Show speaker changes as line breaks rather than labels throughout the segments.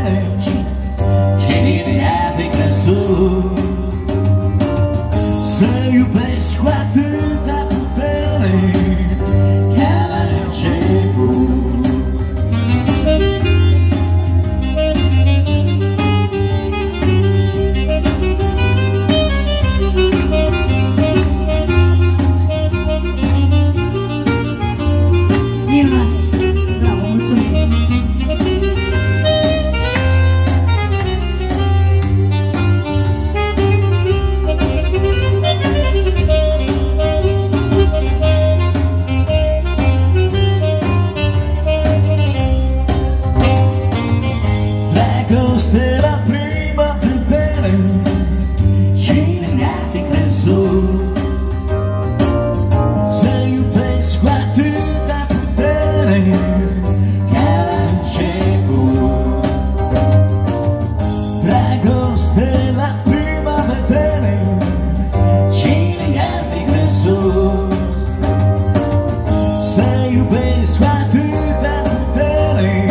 putere, cine a fi crezut să iubesc cu atâta putere ca la început. Dragoste la prima vedere, cine ne-ar fi crezut să iubesc cu atâta putere ca la început. Dragoste la prima vedere, cine ne-ar fi crezut să iubesc cu atâta putere.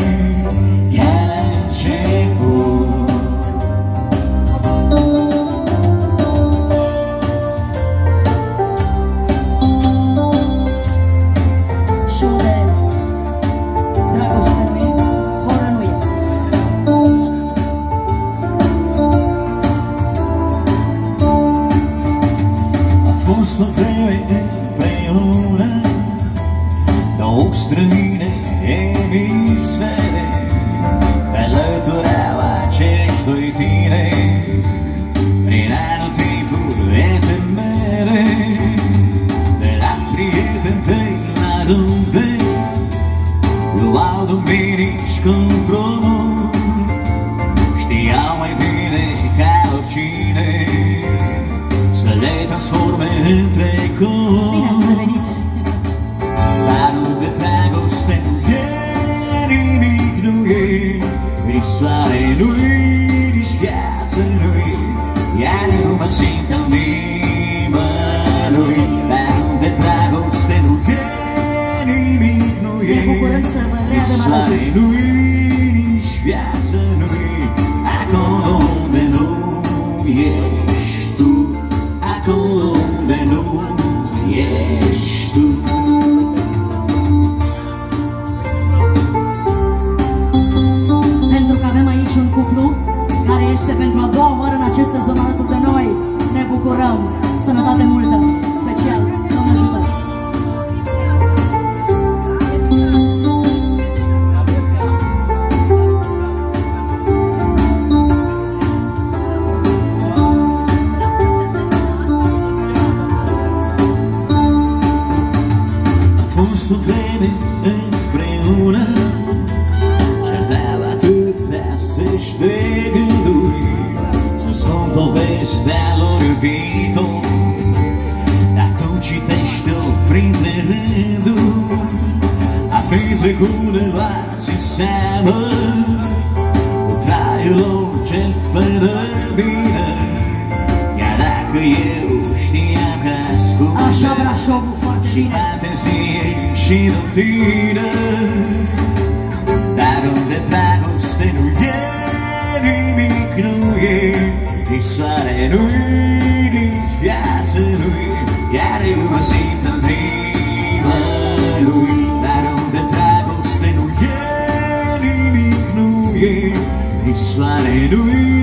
Fost o vreme împreună, două străine emisfere, alăturau acești doi tineri prin anotimpuri efemere. De la prieteni tăi la runde luau duminici compromis, știau mai bine ca oricine să le transforme în trecut.
Bine ați revenit!
Dar unde dragoste nu e, nimic nu e, nici soare nu-i, nici viață nu-i, iar eu mă simt al nimănui. Dar unde dragoste nu e, nimic nu e,
ne bucurăm să vă
nici soare nu-i, nici viață nu-i, acolo unde nu ești tu, acolo unde nu ești tu.
Pentru că avem aici un cuplu care este pentru a doua oară în acest sezon alături de noi, ne bucurăm! Sănătate multă! Special! Doamne ajută!
Fost o vreme împreună și-aveam atâtea sești de gânduri să spun povestea lor iubitor. Dar tu citești-o printre rânduri, a fi trecut de luați în seamă cu traiul lor cel fără bine. Iar dacă eu știam că ascult
Așa Brașovul foarte
și
bine!
fantezie și rutină, dar unde dragoste nu e, nimic nu e, nici soare nu-i, nici viață nu-i, iar eu mă simt al nimănui. Dar unde dragoste nu e, nimic nu e, nici soare nu-i,